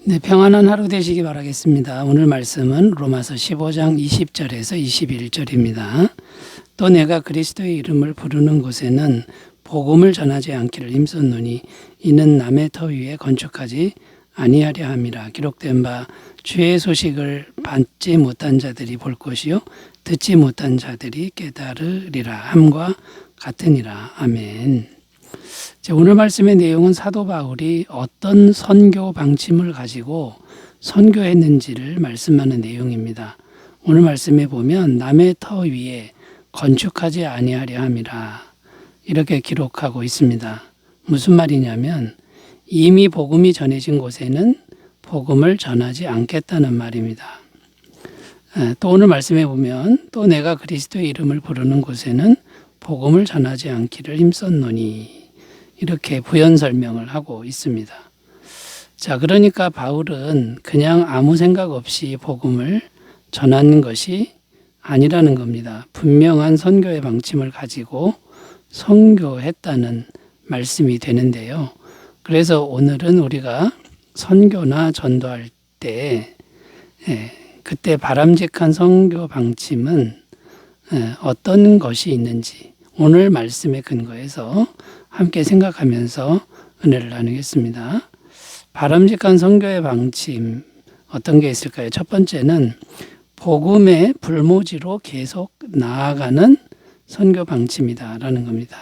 네, 평안한 하루 되시기 바라겠습니다. 오늘 말씀은 로마서 15장 20절에서 21절입니다. 또 내가 그리스도의 이름을 부르는 곳에는 복음을 전하지 않기를 힘썼노니 이는 남의 터 위에 건축하지 아니하려 함이라. 기록된 바 주의 소식을 받지 못한 자들이 볼 것이요 듣지 못한 자들이 깨달으리라 함과 같으니라. 아멘. 오늘 말씀의 내용은 사도 바울이 어떤 선교 방침을 가지고 선교했는지를 말씀하는 내용입니다. 오늘 말씀에 보면 남의 터 위에 건축하지 아니하려 함이라 이렇게 기록하고 있습니다. 무슨 말이냐면 이미 복음이 전해진 곳에는 복음을 전하지 않겠다는 말입니다. 또 오늘 말씀에 보면 또 내가 그리스도의 이름을 부르는 곳에는 복음을 전하지 않기를 힘썼노니 이렇게 부연 설명을 하고 있습니다. 자, 그러니까 바울은 그냥 아무 생각 없이 복음을 전하는 것이 아니라는 겁니다. 분명한 선교의 방침을 가지고 선교했다는 말씀이 되는데요. 그래서 오늘은 우리가 선교나 전도할 때 그때 바람직한 선교 방침은 어떤 것이 있는지 오늘 말씀에 근거해서 함께 생각하면서 은혜를 나누겠습니다. 바람직한 선교의 방침 어떤 게 있을까요? 첫 번째는 복음의 불모지로 계속 나아가는 선교 방침이다라는 겁니다.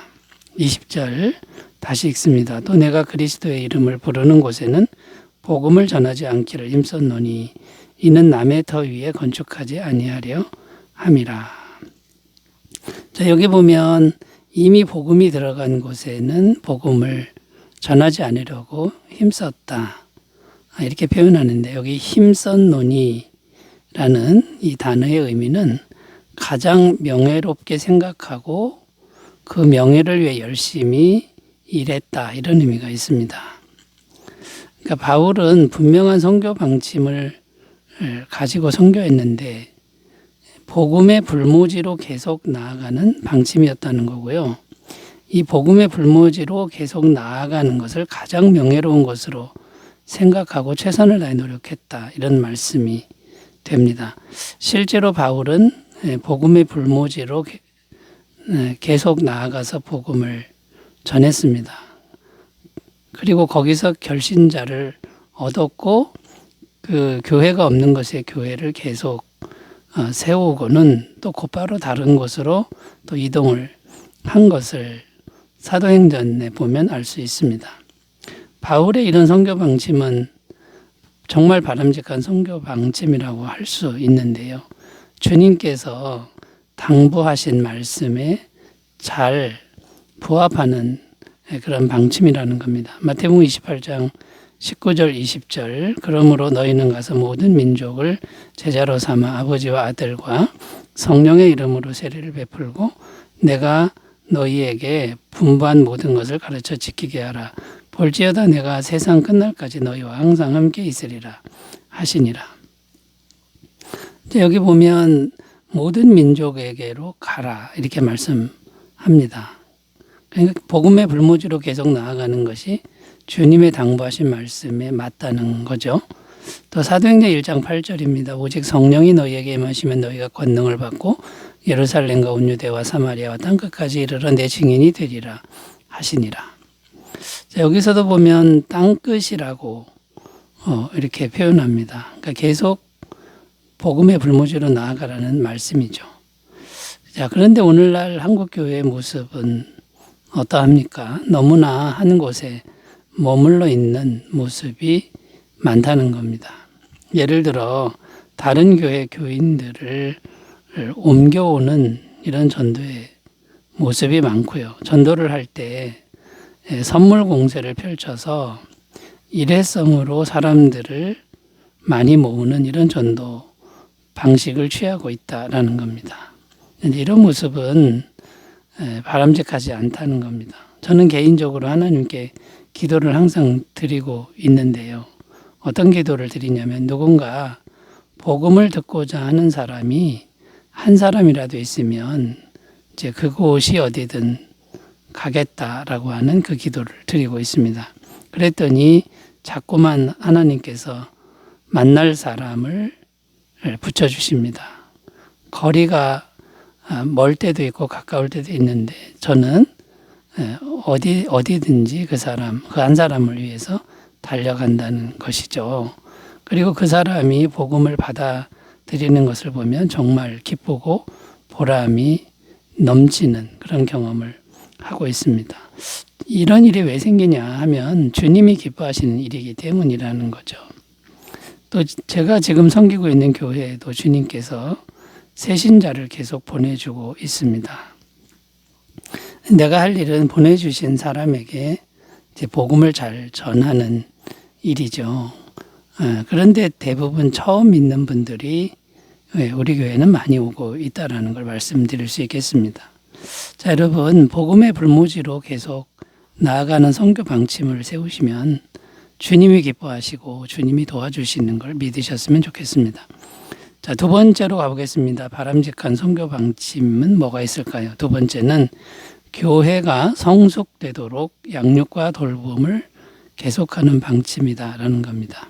20절 다시 읽습니다. 또 내가 그리스도의 이름을 부르는 곳에는 복음을 전하지 않기를 힘썼노니 이는 남의 터 위에 건축하지 아니하려 함이라. 자, 여기 보면 이미 복음이 들어간 곳에는 복음을 전하지 않으려고 힘썼다. 이렇게 표현하는데 여기 힘썼노니라는 이 단어의 의미는 가장 명예롭게 생각하고 그 명예를 위해 열심히 일했다 이런 의미가 있습니다. 그러니까 바울은 분명한 선교 방침을 가지고 선교했는데 복음의 불모지로 계속 나아가는 방침이었다는 거고요. 이 복음의 불모지로 계속 나아가는 것을 가장 명예로운 것으로 생각하고 최선을 다해 노력했다. 이런 말씀이 됩니다. 실제로 바울은 복음의 불모지로 계속 나아가서 복음을 전했습니다. 그리고 거기서 결신자를 얻었고 그 교회가 없는 것에 교회를 계속 세우고는 또 곧바로 다른 곳으로 또 이동을 한 것을 사도행전에 보면 알 수 있습니다. 바울의 이런 선교 방침은 정말 바람직한 선교 방침이라고 할 수 있는데요. 주님께서 당부하신 말씀에 잘 부합하는 그런 방침이라는 겁니다. 마태복음 28장 19절 20절 그러므로 너희는 가서 모든 민족을 제자로 삼아 아버지와 아들과 성령의 이름으로 세례를 베풀고 내가 너희에게 분부한 모든 것을 가르쳐 지키게 하라. 볼지어다 내가 세상 끝날까지 너희와 항상 함께 있으리라 하시니라. 여기 보면 모든 민족에게로 가라 이렇게 말씀합니다. 그러니까 복음의 불모지로 계속 나아가는 것이 주님의 당부하신 말씀에 맞다는 거죠. 또 사도행전 1장 8절입니다. 오직 성령이 너희에게 임하시면 너희가 권능을 받고 예루살렘과 온 유대와 사마리아와 땅끝까지 이르러 내 증인이 되리라 하시니라. 자, 여기서도 보면 땅끝이라고 이렇게 표현합니다. 그러니까 계속 복음의 불모지로 나아가라는 말씀이죠. 자, 그런데 오늘날 한국교회의 모습은 어떠합니까? 너무나 한 곳에 머물러 있는 모습이 많다는 겁니다. 예를 들어 다른 교회 교인들을 옮겨오는 이런 전도의 모습이 많고요. 전도를 할 때 선물 공세를 펼쳐서 일회성으로 사람들을 많이 모으는 이런 전도 방식을 취하고 있다라는 겁니다. 이런 모습은 바람직하지 않다는 겁니다. 저는 개인적으로 하나님께 기도를 항상 드리고 있는데요. 어떤 기도를 드리냐면 누군가 복음을 듣고자 하는 사람이 한 사람이라도 있으면 이제 그곳이 어디든 가겠다라고 하는 그 기도를 드리고 있습니다. 그랬더니 자꾸만 하나님께서 만날 사람을 붙여주십니다. 거리가 멀 때도 있고 가까울 때도 있는데 저는 어디든지 그 한 사람을 위해서 달려간다는 것이죠. 그리고 그 사람이 복음을 받아들이는 것을 보면 정말 기쁘고 보람이 넘치는 그런 경험을 하고 있습니다. 이런 일이 왜 생기냐 하면 주님이 기뻐하시는 일이기 때문이라는 거죠. 또 제가 지금 섬기고 있는 교회에도 주님께서 새신자를 계속 보내주고 있습니다. 내가 할 일은 보내주신 사람에게 이제 복음을 잘 전하는 일이죠. 그런데 대부분 처음 믿는 분들이 우리 교회는 많이 오고 있다는 걸 말씀드릴 수 있겠습니다. 자, 여러분, 복음의 불모지로 계속 나아가는 선교 방침을 세우시면 주님이 기뻐하시고 주님이 도와주시는 걸 믿으셨으면 좋겠습니다. 자, 두 번째로 가보겠습니다. 바람직한 선교 방침은 뭐가 있을까요? 두 번째는 교회가 성숙되도록 양육과 돌봄을 계속하는 방침이다라는 겁니다.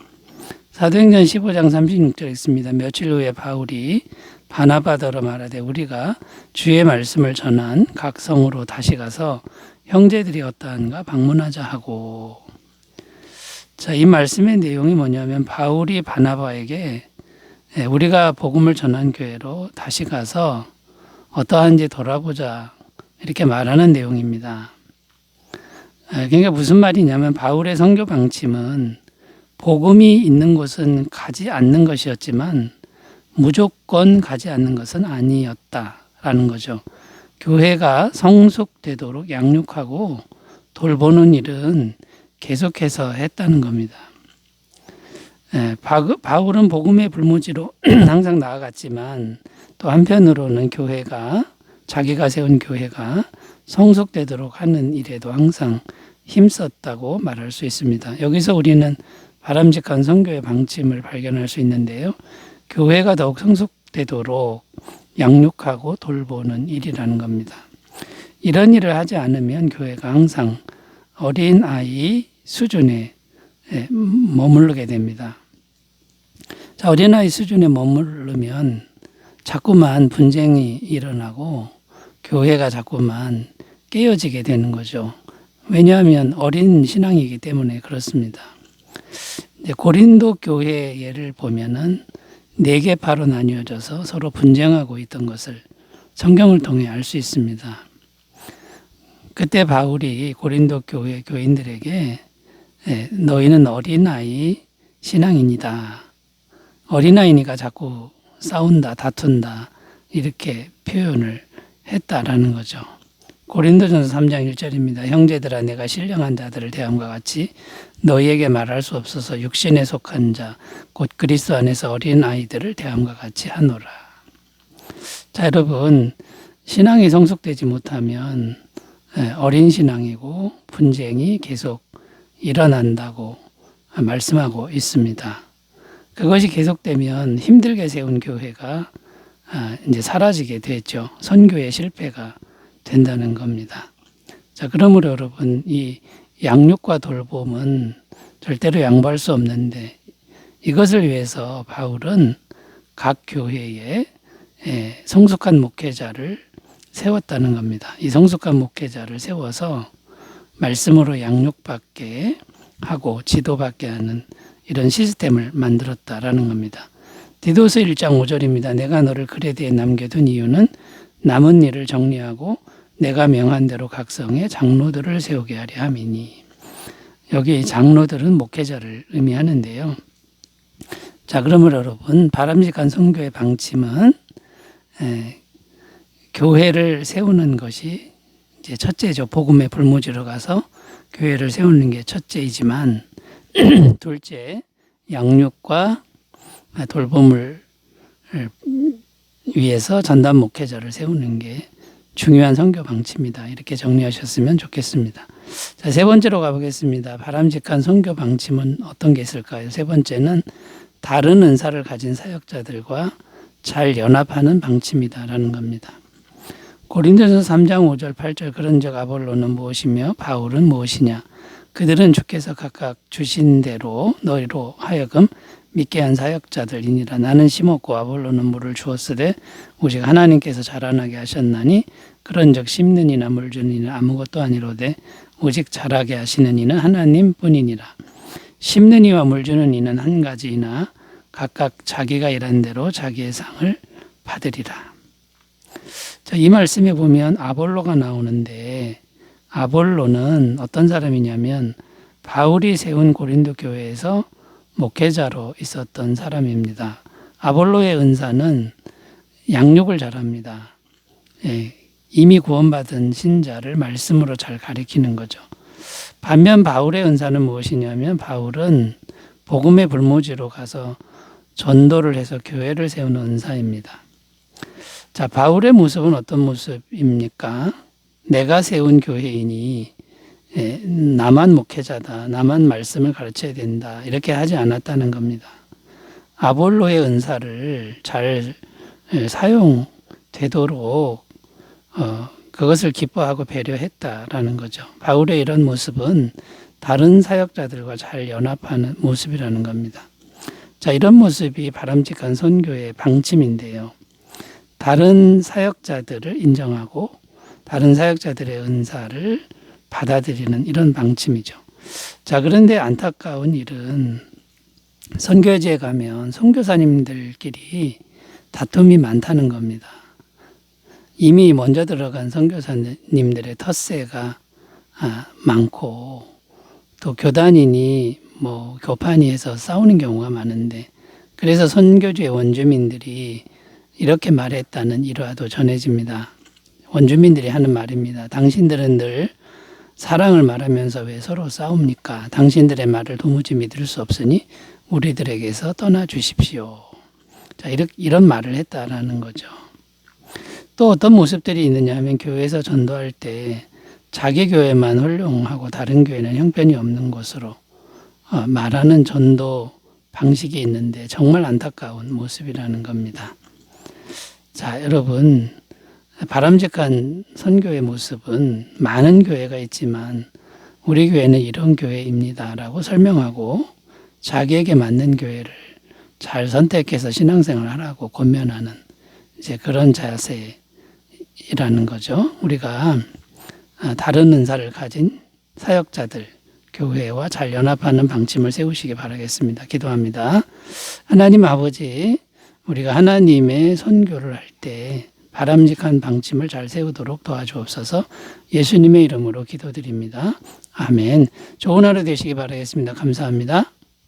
사도행전 15장 36절에 있습니다. 며칠 후에 바울이 바나바더러 말하되 우리가 주의 말씀을 전한 각 성으로 다시 가서 형제들이 어떠한가 방문하자 하고. 자, 이 말씀의 내용이 뭐냐면 바울이 바나바에게 우리가 복음을 전한 교회로 다시 가서 어떠한지 돌아보자 이렇게 말하는 내용입니다. 그러니까 무슨 말이냐면 바울의 선교 방침은 복음이 있는 곳은 가지 않는 것이었지만 무조건 가지 않는 것은 아니었다라는 거죠. 교회가 성숙되도록 양육하고 돌보는 일은 계속해서 했다는 겁니다. 바울은 복음의 불모지로 항상 나아갔지만 또 한편으로는 자기가 세운 교회가 성숙되도록 하는 일에도 항상 힘썼다고 말할 수 있습니다. 여기서 우리는 바람직한 선교의 방침을 발견할 수 있는데요. 교회가 더욱 성숙되도록 양육하고 돌보는 일이라는 겁니다. 이런 일을 하지 않으면 교회가 항상 어린 아이 수준에 머무르게 됩니다. 자, 어린아이 수준에 머무르면 자꾸만 분쟁이 일어나고 교회가 자꾸만 깨어지게 되는 거죠. 왜냐하면 어린 신앙이기 때문에 그렇습니다. 고린도 교회 예를 보면은 4개파로 나뉘어져서 서로 분쟁하고 있던 것을 성경을 통해 알 수 있습니다. 그때 바울이 고린도 교회 교인들에게 너희는 어린아이 신앙인이다. 어린아이니까 자꾸 싸운다, 다툰다 이렇게 표현을 했다라는 거죠. 고린도전서 3장 1절입니다. 형제들아 내가 신령한 자들을 대함과 같이 너희에게 말할 수 없어서 육신에 속한 자 곧 그리스도 안에서 어린 아이들을 대함과 같이 하노라. 자, 여러분, 신앙이 성숙되지 못하면 어린 신앙이고 분쟁이 계속 일어난다고 말씀하고 있습니다. 그것이 계속되면 힘들게 세운 교회가 이제 사라지게 되죠. 선교의 실패가 된다는 겁니다. 자, 그러므로 여러분, 이 양육과 돌봄은 절대로 양보할 수 없는데 이것을 위해서 바울은 각 교회에 성숙한 목회자를 세웠다는 겁니다. 이 성숙한 목회자를 세워서 말씀으로 양육받게 하고 지도받게 하는 이런 시스템을 만들었다라는 겁니다. 디도서 1장 5절입니다. 내가 너를 크레드에 남겨둔 이유는 남은 일을 정리하고 내가 명한 대로 각 성에 장로들을 세우게 하려 함이니. 여기 장로들은 목회자를 의미하는데요. 자, 그러면 여러분, 바람직한 선교의 방침은 교회를 세우는 것이 이제 첫째죠. 복음의 불모지로 가서 교회를 세우는 게 첫째이지만 둘째, 양육과 돌봄을 위해서 전담 목회자를 세우는 게 중요한 선교 방침이다. 이렇게 정리하셨으면 좋겠습니다. 자, 세 번째로 가보겠습니다. 바람직한 선교 방침은 어떤 게 있을까요? 세 번째는 다른 은사를 가진 사역자들과 잘 연합하는 방침이다라는 겁니다. 고린도전서 3장 5절 8절 그런즉 아볼로는 무엇이며 바울은 무엇이냐? 그들은 주께서 각각 주신 대로 너희로 하여금 믿게 한 사역자들이니라. 나는 심었고 아볼로는 물을 주었으되 오직 하나님께서 자라나게 하셨나니 그런즉 심는 이나 물 주는 이는 아무것도 아니로되 오직 자라게 하시는 이는 하나님뿐이니라. 심는 이와 물 주는 이는 한 가지이나 각각 자기가 일한 대로 자기의 상을 받으리라. 자, 이 말씀에 보면 아볼로가 나오는데 아볼로는 어떤 사람이냐면 바울이 세운 고린도 교회에서 목회자로 있었던 사람입니다. 아볼로의 은사는 양육을 잘합니다. 예, 이미 구원받은 신자를 말씀으로 잘 가리키는 거죠. 반면 바울의 은사는 무엇이냐면 바울은 복음의 불모지로 가서 전도를 해서 교회를 세우는 은사입니다. 자, 바울의 모습은 어떤 모습입니까? 내가 세운 교회이니 나만 목회자다, 나만 말씀을 가르쳐야 된다, 이렇게 하지 않았다는 겁니다. 아볼로의 은사를 잘 사용되도록 그것을 기뻐하고 배려했다라는 거죠. 바울의 이런 모습은 다른 사역자들과 잘 연합하는 모습이라는 겁니다. 자, 이런 모습이 바람직한 선교의 방침인데요. 다른 사역자들을 인정하고 다른 사역자들의 은사를 받아들이는 이런 방침이죠. 자, 그런데 안타까운 일은 선교지에 가면 선교사님들끼리 다툼이 많다는 겁니다. 이미 먼저 들어간 선교사님들의 텃세가 많고 또 교단이니 교판이 해서 싸우는 경우가 많은데 그래서 선교지의 원주민들이 이렇게 말했다는 일화도 전해집니다. 원주민들이 하는 말입니다. 당신들은 늘 사랑을 말하면서 왜 서로 싸웁니까? 당신들의 말을 도무지 믿을 수 없으니 우리들에게서 떠나 주십시오. 자, 이런 말을 했다라는 거죠. 또 어떤 모습들이 있느냐 하면 교회에서 전도할 때 자기 교회만 훌륭하고 다른 교회는 형편이 없는 것으로 말하는 전도 방식이 있는데 정말 안타까운 모습이라는 겁니다. 자, 여러분, 바람직한 선교의 모습은 많은 교회가 있지만 우리 교회는 이런 교회입니다라고 설명하고 자기에게 맞는 교회를 잘 선택해서 신앙생활을 하라고 권면하는 이제 그런 자세라는 거죠. 우리가 다른 은사를 가진 사역자들, 교회와 잘 연합하는 방침을 세우시기 바라겠습니다. 기도합니다. 하나님 아버지, 우리가 하나님의 선교를 할 때 바람직한 방침을 잘 세우도록 도와주옵소서. 예수님의 이름으로 기도드립니다. 아멘. 좋은 하루 되시기 바라겠습니다. 감사합니다.